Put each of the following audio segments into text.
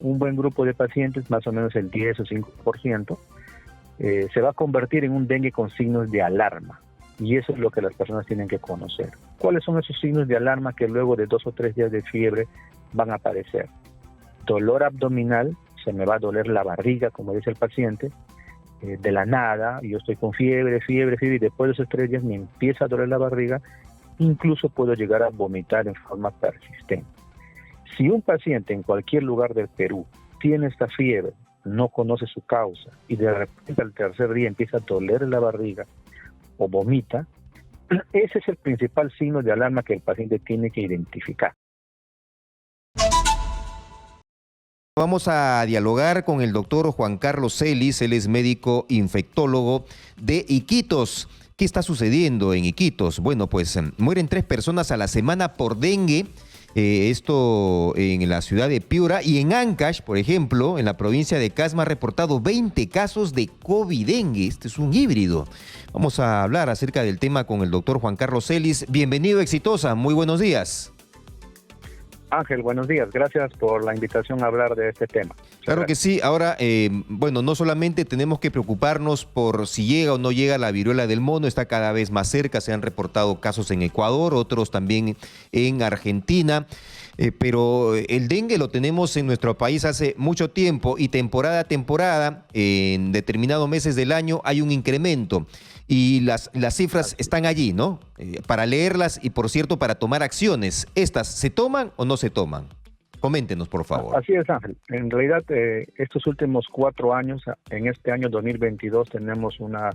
un buen grupo de pacientes, más o menos el 10 o 5%, se va a convertir en un dengue con signos de alarma. Y eso es lo que las personas tienen que conocer. ¿Cuáles son esos signos de alarma que luego de 2 o 3 días de fiebre van a aparecer? Dolor abdominal, se me va a doler la barriga, como dice el paciente, de la nada, yo estoy con fiebre, y después de esos 3 días me empieza a doler la barriga, incluso puedo llegar a vomitar en forma persistente. Si un paciente en cualquier lugar del Perú tiene esta fiebre, no conoce su causa, y de repente al tercer día empieza a doler la barriga o vomita, ese es el principal signo de alarma que el paciente tiene que identificar. Vamos a dialogar con el doctor Juan Carlos Celis, él es médico infectólogo de Iquitos. ¿Qué está sucediendo en Iquitos? Bueno, pues mueren 3 personas a la semana por dengue, esto en la ciudad de Piura, y en Ancash, por ejemplo, en la provincia de Casma, ha reportado 20 casos de COVID-dengue. Este es un híbrido. Vamos a hablar acerca del tema con el doctor Juan Carlos Celis. Bienvenido, Exitosa. Muy buenos días. Ángel, buenos días. Gracias por la invitación a hablar de este tema. Claro que sí. Ahora, bueno, no solamente tenemos que preocuparnos por si llega o no llega la viruela del mono, está cada vez más cerca, se han reportado casos en Ecuador, otros también en Argentina, pero el dengue lo tenemos en nuestro país hace mucho tiempo y temporada a temporada, en determinados meses del año hay un incremento. Y las cifras están allí, ¿no? Para leerlas y, por cierto, para tomar acciones. ¿Estas se toman o no se toman? Coméntenos, por favor. Así es, Ángel. En realidad, estos últimos 4 años, en este año 2022, tenemos una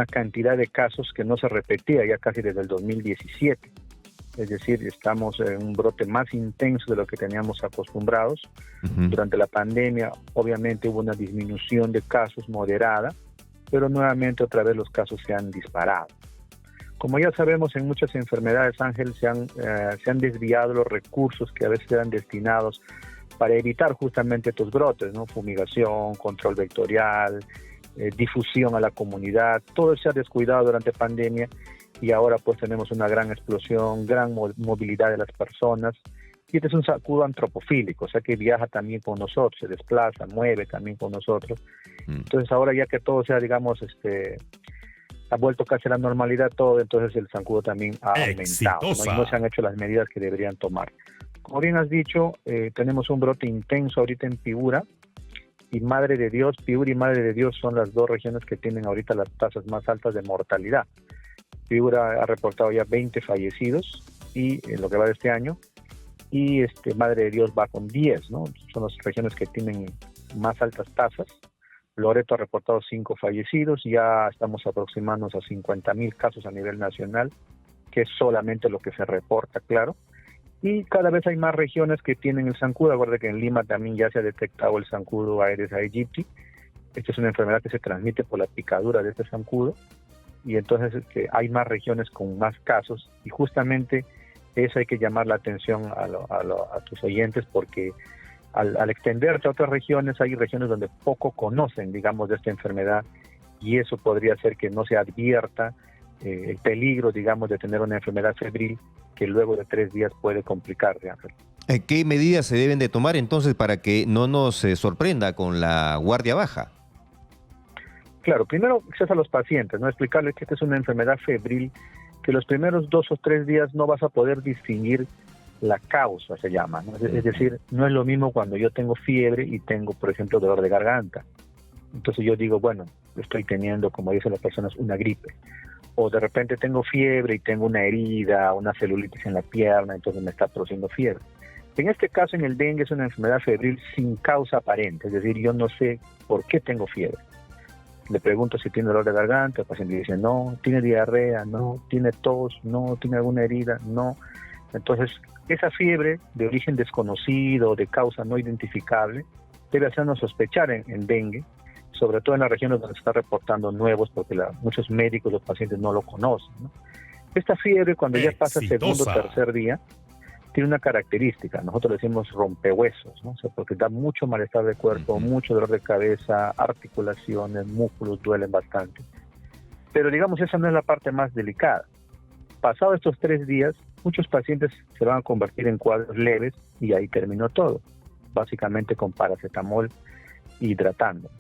cantidad de casos que no se repetía ya casi desde el 2017. Es decir, estamos en un brote más intenso de lo que teníamos acostumbrados. Durante la pandemia, obviamente, hubo una disminución de casos moderada, pero nuevamente otra vez los casos se han disparado. Como ya sabemos, en muchas enfermedades, Ángel, se han desviado los recursos que a veces eran destinados para evitar justamente estos brotes, ¿no? Fumigación, control vectorial, difusión a la comunidad, todo se ha descuidado durante pandemia y ahora pues tenemos una gran explosión, gran movilidad de las personas. Y este es un zancudo antropofílico, o sea que viaja también con nosotros, se desplaza, mueve también con nosotros. Entonces ahora ya que todo sea, digamos, ha vuelto casi a la normalidad todo, entonces el zancudo también ha aumentado, ¿no? Y no se han hecho las medidas que deberían tomar. Como bien has dicho, tenemos un brote intenso ahorita en Piura, y Madre de Dios, Piura y Madre de Dios son las 2 regiones que tienen ahorita las tasas más altas de mortalidad. Piura ha reportado ya 20 fallecidos y en lo que va de este año, y Madre de Dios va con 10, ¿no? Son las regiones que tienen más altas tasas. Loreto ha reportado 5 fallecidos, ya estamos aproximándonos a 50,000 casos a nivel nacional, que es solamente lo que se reporta, claro. Y cada vez hay más regiones que tienen el zancudo. Acuérdate que en Lima también ya se ha detectado el zancudo Aedes aegypti. Esta es una enfermedad que se transmite por la picadura de este zancudo, y entonces hay más regiones con más casos, y justamente eso hay que llamar la atención a tus oyentes, porque al extenderse a otras regiones, hay regiones donde poco conocen, digamos, de esta enfermedad, y eso podría hacer que no se advierta el peligro, digamos, de tener una enfermedad febril que luego de 3 días puede complicarse, Ángel. ¿Qué medidas se deben de tomar entonces para que no nos sorprenda con la guardia baja? Claro, primero acceso a los pacientes, ¿no? Explicarles que esta es una enfermedad febril, que los primeros 2 o 3 días no vas a poder distinguir la causa, se llama, ¿no? Es decir, no es lo mismo cuando yo tengo fiebre y tengo, por ejemplo, dolor de garganta. Entonces yo digo, bueno, estoy teniendo, como dicen las personas, una gripe. O de repente tengo fiebre y tengo una herida, una celulitis en la pierna, entonces me está produciendo fiebre. En este caso, en el dengue, es una enfermedad febril sin causa aparente, es decir, yo no sé por qué tengo fiebre. Le pregunto si tiene dolor de garganta, el paciente dice no, tiene diarrea, no, tiene tos, no, tiene alguna herida, no. Entonces, esa fiebre de origen desconocido, de causa no identificable, debe hacernos sospechar en dengue, sobre todo en las regiones donde se está reportando nuevos, porque muchos médicos, los pacientes no lo conocen, ¿no? Esta fiebre, cuando ya pasa segundo o tercer día, tiene una característica, nosotros le decimos rompehuesos, ¿no? O sea, porque da mucho malestar de cuerpo, mucho dolor de cabeza, articulaciones, músculos duelen bastante. Pero digamos, esa no es la parte más delicada. Pasados estos 3 días, muchos pacientes se van a convertir en cuadros leves y ahí terminó todo. básicamente con paracetamol hidratando.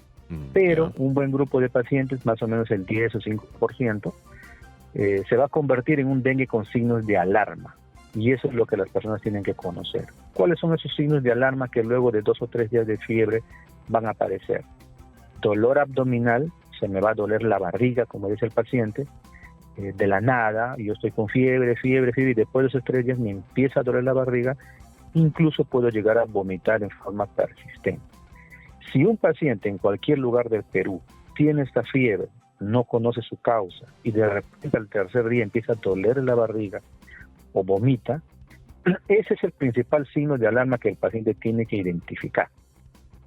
Pero un buen grupo de pacientes, más o menos el 10 o 5%, se va a convertir en un dengue con signos de alarma. Y eso es lo que las personas tienen que conocer. ¿Cuáles son esos signos de alarma que luego de 2 o 3 días de fiebre van a aparecer? Dolor abdominal, se me va a doler la barriga, como dice el paciente, de la nada, yo estoy con fiebre, y después de esos 3 días me empieza a doler la barriga, incluso puedo llegar a vomitar en forma persistente. Si un paciente en cualquier lugar del Perú tiene esta fiebre, no conoce su causa y de repente al tercer día empieza a doler la barriga o vomita, ese es el principal signo de alarma que el paciente tiene que identificar.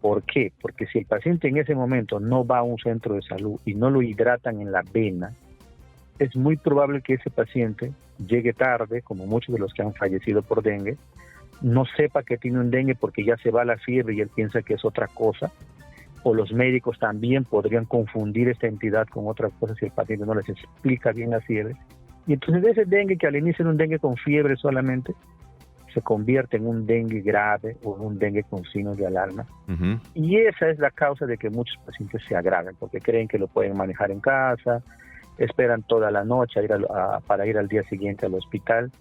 ¿Por qué? Porque si el paciente en ese momento no va a un centro de salud y no lo hidratan en la vena, es muy probable que ese paciente llegue tarde, como muchos de los que han fallecido por dengue, no sepa que tiene un dengue porque ya se va la fiebre y él piensa que es otra cosa, o los médicos también podrían confundir esta entidad con otra cosa si el paciente no les explica bien la fiebre. Y entonces ese dengue, que al inicio era un dengue con fiebre solamente, se convierte en un dengue grave o en un dengue con signos de alarma. Y esa es la causa de que muchos pacientes se agraven, porque creen que lo pueden manejar en casa, esperan toda la noche para ir al día siguiente al hospital.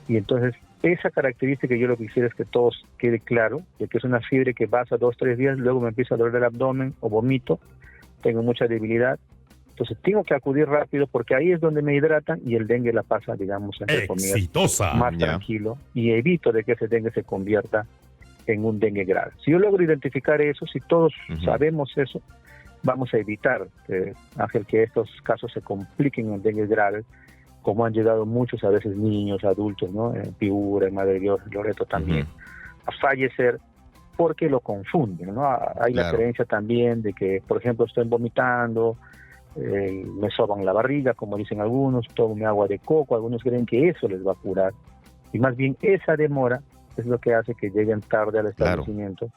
Y entonces esa característica, yo lo que quisiera es que todos quede claro, de que es una fiebre que pasa 2 o 3 días, luego me empieza a doler el abdomen o vomito, tengo mucha debilidad. Entonces tengo que acudir rápido porque ahí es donde me hidratan y el dengue la pasa, digamos, entre comillas, más tranquilo, y evito de que ese dengue se convierta en un dengue grave. Si yo logro identificar eso, si todos sabemos eso, vamos a evitar, Ángel, que estos casos se compliquen en dengue graves, como han llegado muchos, a veces niños, adultos, ¿no? En Piura, en Madre de Dios, en Loreto también, a fallecer porque lo confunden, ¿no? Hay la creencia también de que, por ejemplo, estoy vomitando, me soban la barriga, como dicen algunos, tomo agua de coco, algunos creen que eso les va a curar, y más bien esa demora es lo que hace que lleguen tarde al establecimiento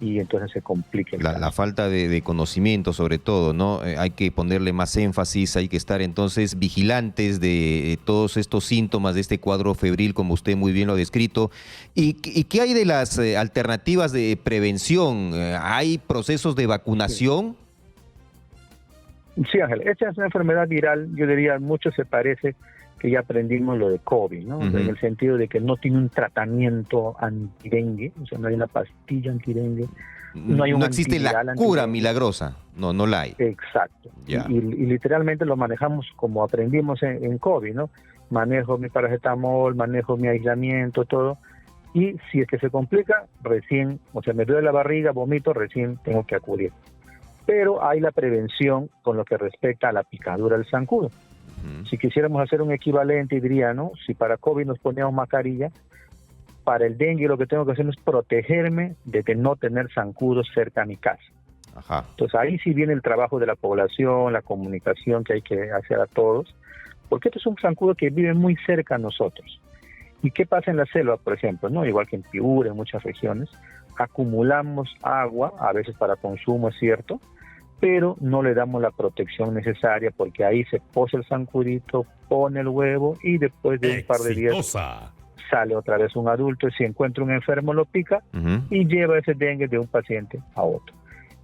y entonces se compliquen. La falta de conocimiento sobre todo, ¿no? Hay que ponerle más énfasis, hay que estar entonces vigilantes de todos estos síntomas de este cuadro febril, como usted muy bien lo ha descrito. ¿Y qué hay de las alternativas de prevención? ¿Hay procesos de vacunación? Sí, Ángel, esta es una enfermedad viral, yo diría, mucho se parece que ya aprendimos lo de COVID, ¿no? En el sentido de que no tiene un tratamiento antidengue, o sea, no hay una pastilla antidengue, no hay un existe la cura milagrosa, no la hay. Exacto, y literalmente lo manejamos como aprendimos en COVID, ¿no? Manejo mi paracetamol, manejo mi aislamiento, todo, y si es que se complica, recién, o sea, me duele la barriga, vomito, recién tengo que acudir. Pero hay la prevención con lo que respecta a la picadura del zancudo. Si quisiéramos hacer un equivalente, diría, ¿no? Si para COVID nos poníamos mascarilla, para el dengue lo que tengo que hacer es protegerme de que no tener zancudos cerca a mi casa. Entonces ahí sí viene el trabajo de la población, la comunicación que hay que hacer a todos, porque esto es un zancudo que vive muy cerca a nosotros. ¿Y qué pasa en la selva, por ejemplo? ¿No? Igual que en Piura, en muchas regiones, acumulamos agua, a veces para consumo, es cierto, pero no le damos la protección necesaria porque ahí se posa el zancudito, pone el huevo y después de un par de días sale otra vez un adulto y si encuentra un enfermo lo pica y lleva ese dengue de un paciente a otro.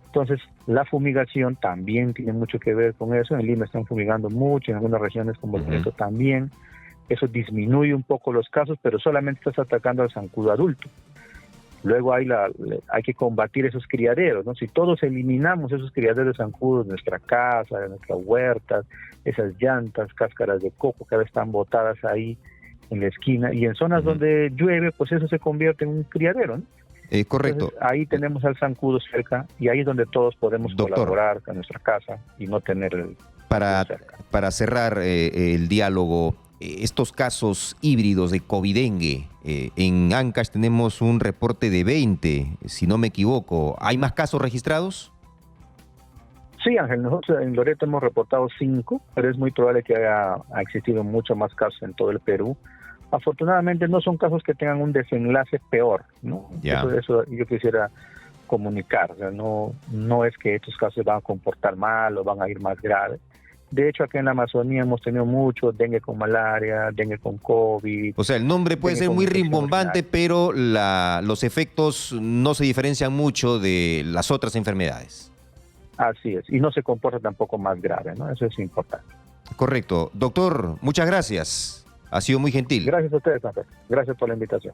Entonces la fumigación también tiene mucho que ver con eso. En Lima están fumigando mucho, en algunas regiones como Loreto también. Eso disminuye un poco los casos, pero solamente estás atacando al zancudo adulto. Luego hay que combatir esos criaderos, ¿no? Si todos eliminamos esos criaderos de zancudos de nuestra casa, de nuestras huertas, esas llantas, cáscaras de coco que ahora están botadas ahí en la esquina, y en zonas donde llueve, pues eso se convierte en un criadero, ¿no? Correcto. Entonces, ahí tenemos al zancudo cerca y ahí es donde todos podemos colaborar con nuestra casa y no tener el cerca. Para cerrar el diálogo, estos casos híbridos de covidengue, en Ancash tenemos un reporte de 20, si no me equivoco. ¿Hay más casos registrados? Sí, Ángel, nosotros en Loreto hemos reportado 5, pero es muy probable que haya existido mucho más casos en todo el Perú. Afortunadamente no son casos que tengan un desenlace peor, ¿no? Eso yo quisiera comunicar. O sea, no es que estos casos se van a comportar mal o van a ir más graves, De hecho, aquí en la Amazonía hemos tenido mucho dengue con malaria, dengue con COVID. O sea, el nombre puede ser muy rimbombante, pero los efectos no se diferencian mucho de las otras enfermedades. Así es, y no se comporta tampoco más grave, ¿no? Eso es importante. Correcto. Doctor, muchas gracias. Ha sido muy gentil. Gracias a ustedes, Rafael. Gracias por la invitación.